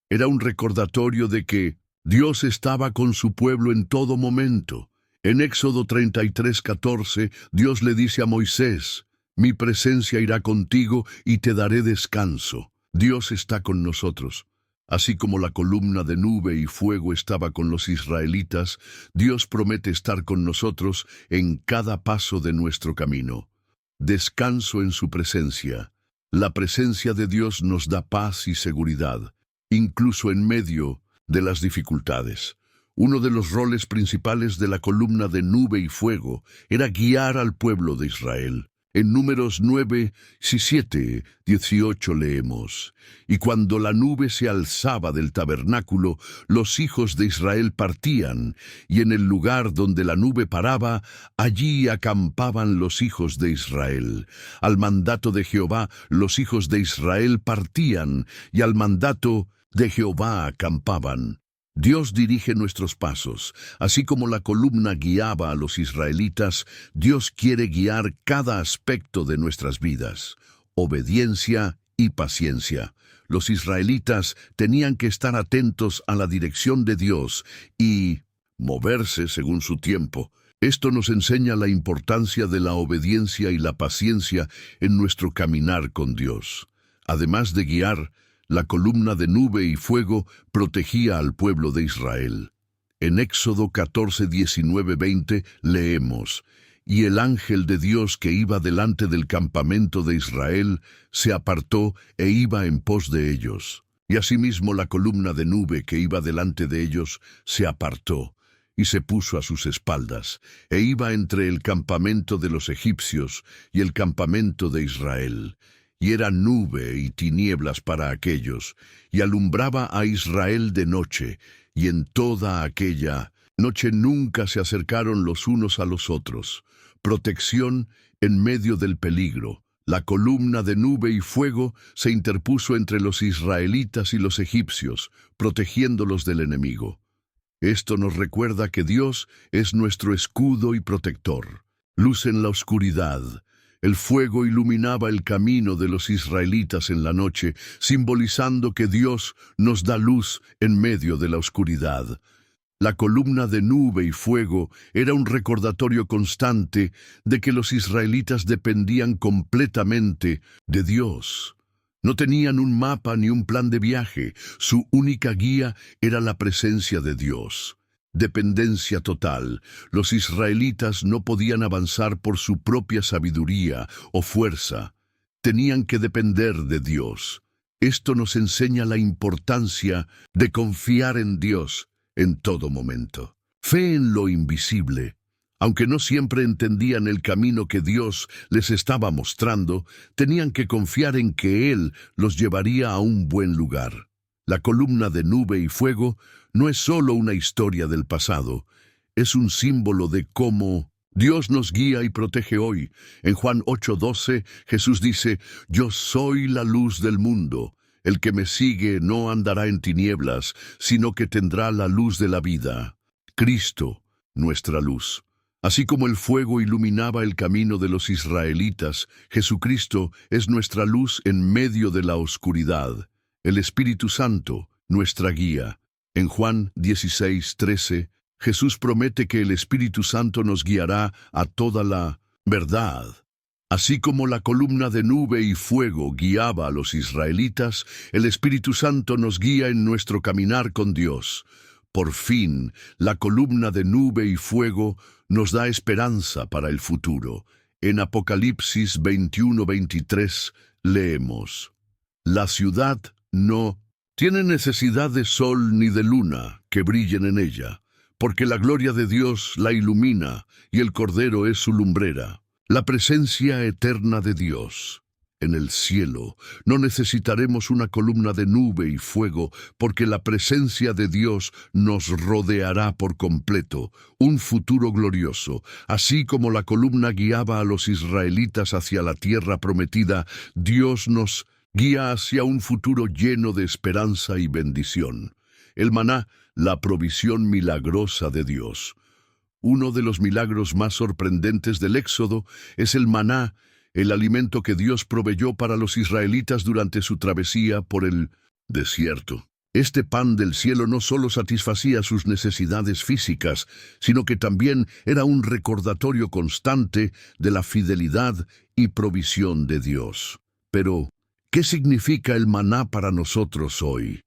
era un recordatorio de que Dios estaba con su pueblo en todo momento. En Éxodo 33:14, Dios le dice a Moisés: «Mi presencia irá contigo y te daré descanso». Dios está con nosotros. Así como la columna de nube y fuego estaba con los israelitas, Dios promete estar con nosotros en cada paso de nuestro camino. Descanso en su presencia. La presencia de Dios nos da paz y seguridad, incluso en medio de las dificultades. Uno de los roles principales de la columna de nube y fuego era guiar al pueblo de Israel. En Números 9, 7, 18 leemos: «Y cuando la nube se alzaba del tabernáculo, los hijos de Israel partían, y en el lugar donde la nube paraba, allí acampaban los hijos de Israel. Al mandato de Jehová, los hijos de Israel partían, y al mandato de Jehová acampaban». Dios dirige nuestros pasos. Así como la columna guiaba a los israelitas, Dios quiere guiar cada aspecto de nuestras vidas. Obediencia y paciencia. Los israelitas tenían que estar atentos a la dirección de Dios y moverse según su tiempo. Esto nos enseña la importancia de la obediencia y la paciencia en nuestro caminar con Dios. Además de guiar, la columna de nube y fuego protegía al pueblo de Israel. En Éxodo 14, 19, 20 leemos: y el ángel de Dios que iba delante del campamento de Israel se apartó e iba en pos de ellos. Y asimismo la columna de nube que iba delante de ellos se apartó, y se puso a sus espaldas, e iba entre el campamento de los egipcios y el campamento de Israel. Y era nube y tinieblas para aquellos, y alumbraba a Israel de noche, y en toda aquella noche nunca se acercaron los unos a los otros. Protección en medio del peligro. La columna de nube y fuego se interpuso entre los israelitas y los egipcios, protegiéndolos del enemigo. Esto nos recuerda que Dios es nuestro escudo y protector. Luz en la oscuridad. El fuego iluminaba el camino de los israelitas en la noche, simbolizando que Dios nos da luz en medio de la oscuridad. La columna de nube y fuego era un recordatorio constante de que los israelitas dependían completamente de Dios. No tenían un mapa ni un plan de viaje. Su única guía era la presencia de Dios. Dependencia total. Los israelitas no podían avanzar por su propia sabiduría o fuerza. Tenían que depender de Dios. Esto nos enseña la importancia de confiar en Dios en todo momento. Fe en lo invisible. Aunque no siempre entendían el camino que Dios les estaba mostrando, tenían que confiar en que Él los llevaría a un buen lugar. La columna de nube y fuego no es solo una historia del pasado, es un símbolo de cómo Dios nos guía y protege hoy. En Juan 8:12, Jesús dice: «Yo soy la luz del mundo. El que me sigue no andará en tinieblas, sino que tendrá la luz de la vida». Cristo, nuestra luz. Así como el fuego iluminaba el camino de los israelitas, Jesucristo es nuestra luz en medio de la oscuridad. El Espíritu Santo, nuestra guía. En Juan 16:13, Jesús promete que el Espíritu Santo nos guiará a toda la verdad. Así como la columna de nube y fuego guiaba a los israelitas, el Espíritu Santo nos guía en nuestro caminar con Dios. Por fin, la columna de nube y fuego nos da esperanza para el futuro. En Apocalipsis 21:23 leemos: «La ciudad no tiene necesidad de sol ni de luna que brillen en ella, porque la gloria de Dios la ilumina y el Cordero es su lumbrera». La presencia eterna de Dios. En el cielo no necesitaremos una columna de nube y fuego, porque la presencia de Dios nos rodeará por completo, un futuro glorioso. Así como la columna guiaba a los israelitas hacia la tierra prometida, Dios nos guía hacia un futuro lleno de esperanza y bendición. El maná, la provisión milagrosa de Dios. Uno de los milagros más sorprendentes del Éxodo es el maná, el alimento que Dios proveyó para los israelitas durante su travesía por el desierto. Este pan del cielo no solo satisfacía sus necesidades físicas, sino que también era un recordatorio constante de la fidelidad y provisión de Dios. Pero, ¿qué significa el maná para nosotros hoy?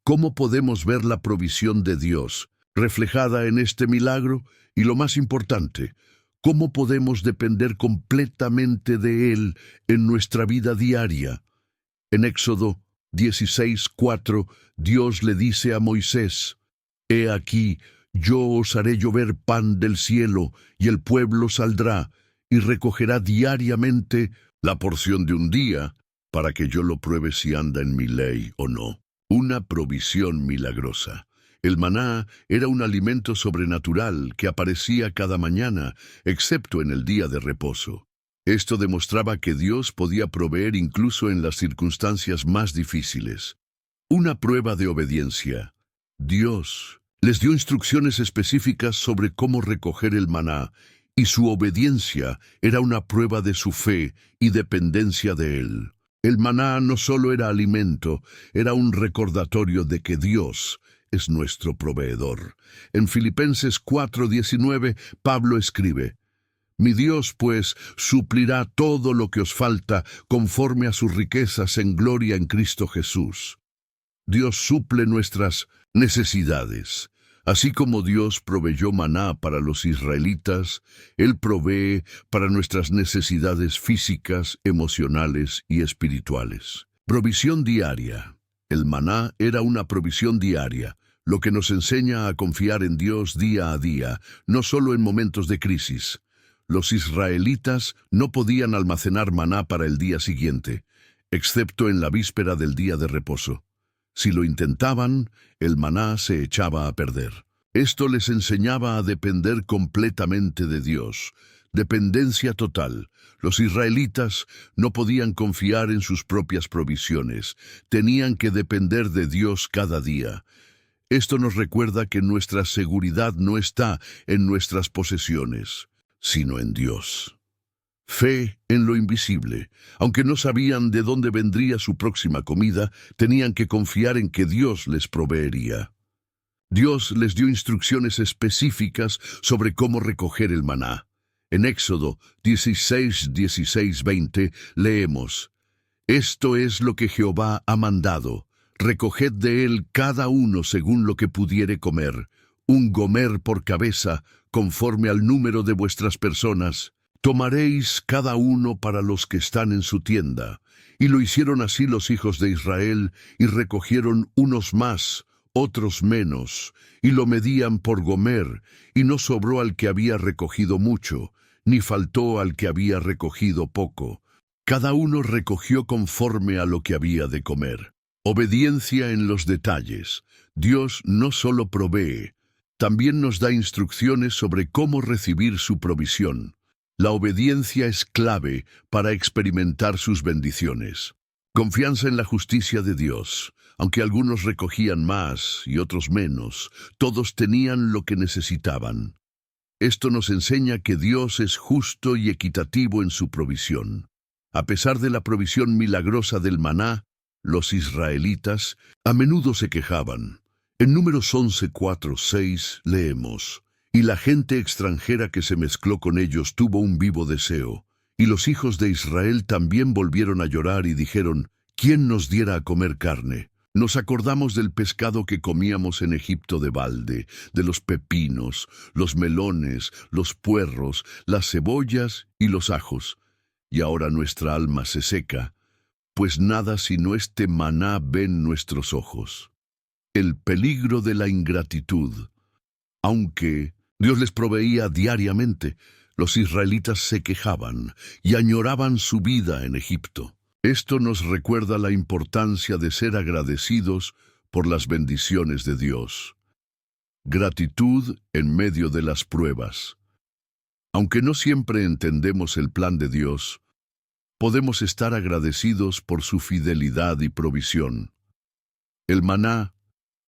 ¿Cómo podemos ver la provisión de Dios reflejada en este milagro? Y lo más importante, ¿cómo podemos depender completamente de Él en nuestra vida diaria? En Éxodo 16:4, Dios le dice a Moisés: «He aquí, yo os haré llover pan del cielo, y el pueblo saldrá y recogerá diariamente la porción de un día, para que yo lo pruebe si anda en mi ley o no». Una provisión milagrosa. El maná era un alimento sobrenatural que aparecía cada mañana, excepto en el día de reposo. Esto demostraba que Dios podía proveer incluso en las circunstancias más difíciles. Una prueba de obediencia. Dios les dio instrucciones específicas sobre cómo recoger el maná, y su obediencia era una prueba de su fe y dependencia de Él. El maná no solo era alimento, era un recordatorio de que Dios es nuestro proveedor. En Filipenses 4:19, Pablo escribe: «Mi Dios, pues, suplirá todo lo que os falta conforme a sus riquezas en gloria en Cristo Jesús». Dios suple nuestras necesidades. Así como Dios proveyó maná para los israelitas, Él provee para nuestras necesidades físicas, emocionales y espirituales. Provisión diaria. El maná era una provisión diaria, lo que nos enseña a confiar en Dios día a día, no solo en momentos de crisis. Los israelitas no podían almacenar maná para el día siguiente, excepto en la víspera del día de reposo. Si lo intentaban, el maná se echaba a perder. Esto les enseñaba a depender completamente de Dios. Dependencia total. Los israelitas no podían confiar en sus propias provisiones. Tenían que depender de Dios cada día. Esto nos recuerda que nuestra seguridad no está en nuestras posesiones, sino en Dios. Fe en lo invisible. Aunque no sabían de dónde vendría su próxima comida, tenían que confiar en que Dios les proveería. Dios les dio instrucciones específicas sobre cómo recoger el maná. En Éxodo 16:20 leemos: Esto es lo que Jehová ha mandado. Recoged de él cada uno según lo que pudiere comer, un gomer por cabeza, conforme al número de vuestras personas. Tomaréis cada uno para los que están en su tienda. Y lo hicieron así los hijos de Israel, y recogieron unos más, otros menos, y lo medían por gomer, y no sobró al que había recogido mucho, ni faltó al que había recogido poco. Cada uno recogió conforme a lo que había de comer. Obediencia en los detalles. Dios no solo provee, también nos da instrucciones sobre cómo recibir su provisión. La obediencia es clave para experimentar sus bendiciones. Confianza en la justicia de Dios. Aunque algunos recogían más y otros menos, todos tenían lo que necesitaban. Esto nos enseña que Dios es justo y equitativo en su provisión. A pesar de la provisión milagrosa del maná, los israelitas a menudo se quejaban. En Números 11:4-6 leemos: Y la gente extranjera que se mezcló con ellos tuvo un vivo deseo. Y los hijos de Israel también volvieron a llorar y dijeron: ¿Quién nos diera a comer carne? Nos acordamos del pescado que comíamos en Egipto de balde, de los pepinos, los melones, los puerros, las cebollas y los ajos. Y ahora nuestra alma se seca, pues nada sino este maná ven nuestros ojos. El peligro de la ingratitud. Aunque Dios les proveía diariamente, los israelitas se quejaban y añoraban su vida en Egipto. Esto nos recuerda la importancia de ser agradecidos por las bendiciones de Dios. Gratitud en medio de las pruebas. Aunque no siempre entendemos el plan de Dios, podemos estar agradecidos por su fidelidad y provisión. El maná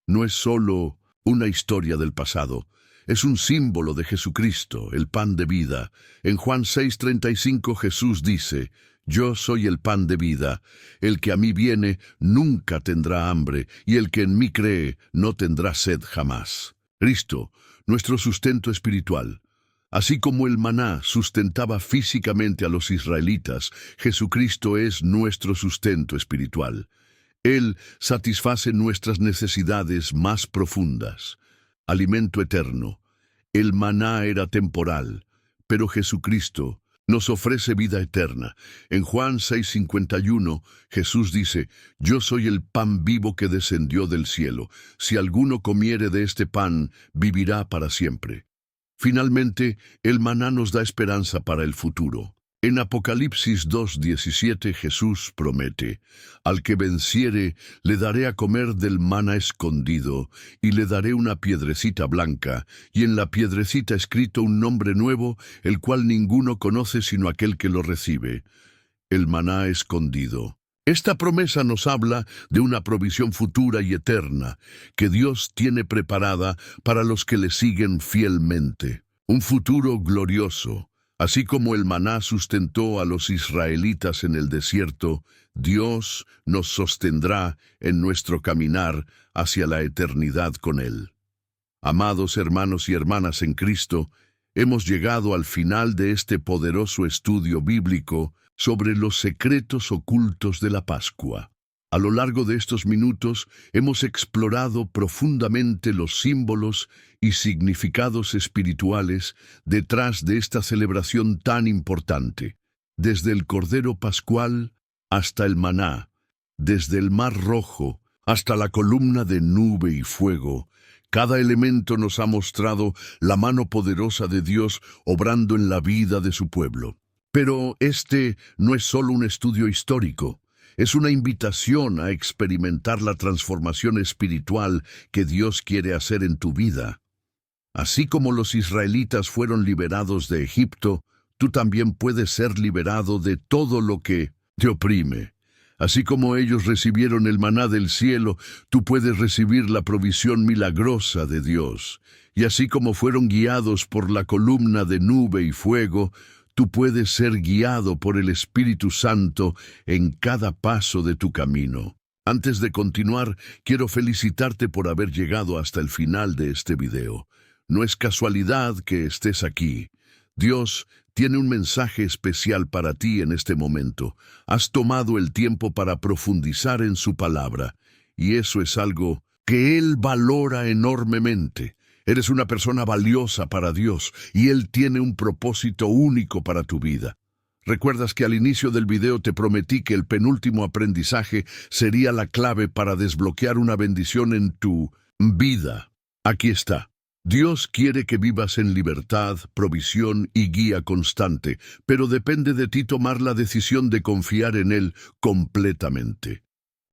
no es solo una historia del pasado, es un símbolo de Jesucristo, el pan de vida. En Juan 6:35 Jesús dice: Yo soy el pan de vida. El que a mí viene nunca tendrá hambre, y el que en mí cree no tendrá sed jamás. Cristo, nuestro sustento espiritual. Así como el maná sustentaba físicamente a los israelitas, Jesucristo es nuestro sustento espiritual. Él satisface nuestras necesidades más profundas. Alimento eterno. El maná era temporal, pero Jesucristo nos ofrece vida eterna. En Juan 6:51, Jesús dice: Yo soy el pan vivo que descendió del cielo. Si alguno comiere de este pan, vivirá para siempre. Finalmente, el maná nos da esperanza para el futuro. En Apocalipsis 2:17 Jesús promete: Al que venciere, le daré a comer del maná escondido, y le daré una piedrecita blanca, y en la piedrecita escrito un nombre nuevo, el cual ninguno conoce sino aquel que lo recibe. El maná escondido. Esta promesa nos habla de una provisión futura y eterna, que Dios tiene preparada para los que le siguen fielmente. Un futuro glorioso. Así como el maná sustentó a los israelitas en el desierto, Dios nos sostendrá en nuestro caminar hacia la eternidad con Él. Amados hermanos y hermanas en Cristo, hemos llegado al final de este poderoso estudio bíblico sobre los secretos ocultos de la Pascua. A lo largo de estos minutos hemos explorado profundamente los símbolos y significados espirituales detrás de esta celebración tan importante, desde el Cordero Pascual hasta el maná, desde el Mar Rojo hasta la columna de nube y fuego. Cada elemento nos ha mostrado la mano poderosa de Dios obrando en la vida de su pueblo. Pero este no es solo un estudio histórico. Es una invitación a experimentar la transformación espiritual que Dios quiere hacer en tu vida. Así como los israelitas fueron liberados de Egipto, tú también puedes ser liberado de todo lo que te oprime. Así como ellos recibieron el maná del cielo, tú puedes recibir la provisión milagrosa de Dios. Y así como fueron guiados por la columna de nube y fuego, tú puedes ser guiado por el Espíritu Santo en cada paso de tu camino. Antes de continuar, quiero felicitarte por haber llegado hasta el final de este video. No es casualidad que estés aquí. Dios tiene un mensaje especial para ti en este momento. Has tomado el tiempo para profundizar en su palabra, y eso es algo que Él valora enormemente. Eres una persona valiosa para Dios y Él tiene un propósito único para tu vida. ¿Recuerdas que al inicio del video te prometí que el penúltimo aprendizaje sería la clave para desbloquear una bendición en tu vida? Aquí está. Dios quiere que vivas en libertad, provisión y guía constante, pero depende de ti tomar la decisión de confiar en Él completamente.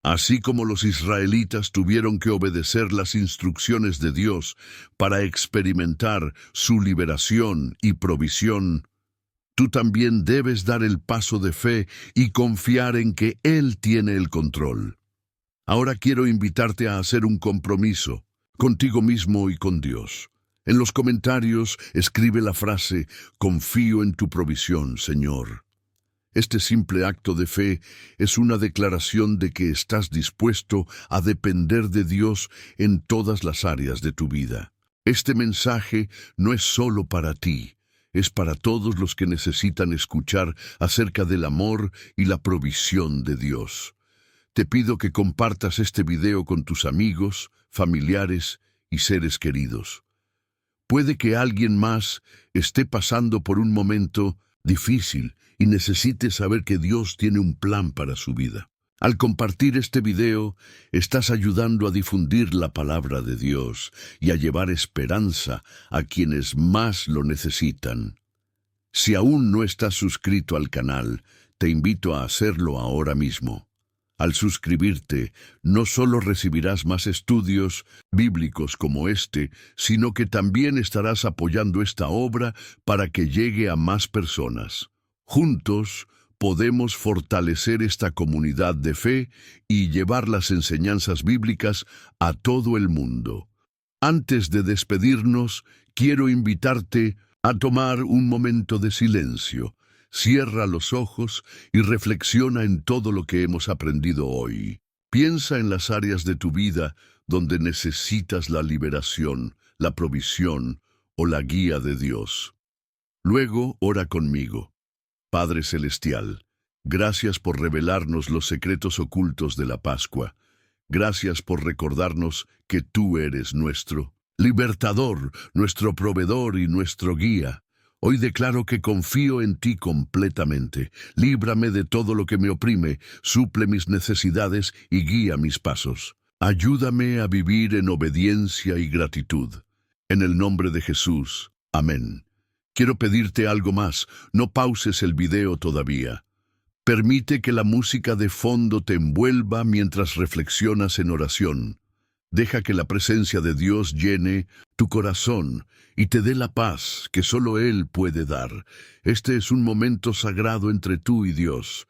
Así como los israelitas tuvieron que obedecer las instrucciones de Dios para experimentar su liberación y provisión, tú también debes dar el paso de fe y confiar en que Él tiene el control. Ahora quiero invitarte a hacer un compromiso contigo mismo y con Dios. En los comentarios escribe la frase: confío en tu provisión, Señor. Este simple acto de fe es una declaración de que estás dispuesto a depender de Dios en todas las áreas de tu vida. Este mensaje no es solo para ti, es para todos los que necesitan escuchar acerca del amor y la provisión de Dios. Te pido que compartas este video con tus amigos, familiares y seres queridos. Puede que alguien más esté pasando por un momento difícil y necesite saber que Dios tiene un plan para su vida. Al compartir este video, estás ayudando a difundir la palabra de Dios y a llevar esperanza a quienes más lo necesitan. Si aún no estás suscrito al canal, te invito a hacerlo ahora mismo. Al suscribirte, no solo recibirás más estudios bíblicos como este, sino que también estarás apoyando esta obra para que llegue a más personas. Juntos podemos fortalecer esta comunidad de fe y llevar las enseñanzas bíblicas a todo el mundo. Antes de despedirnos, quiero invitarte a tomar un momento de silencio. Cierra los ojos y reflexiona en todo lo que hemos aprendido hoy. Piensa en las áreas de tu vida donde necesitas la liberación, la provisión o la guía de Dios. Luego, ora conmigo. Padre Celestial, gracias por revelarnos los secretos ocultos de la Pascua. Gracias por recordarnos que tú eres nuestro libertador, nuestro proveedor y nuestro guía. Hoy declaro que confío en ti completamente. Líbrame de todo lo que me oprime, suple mis necesidades y guía mis pasos. Ayúdame a vivir en obediencia y gratitud. En el nombre de Jesús. Amén. Quiero pedirte algo más. No pauses el video todavía. Permite que la música de fondo te envuelva mientras reflexionas en oración. Deja que la presencia de Dios llene tu corazón y te dé la paz que solo Él puede dar. Este es un momento sagrado entre tú y Dios.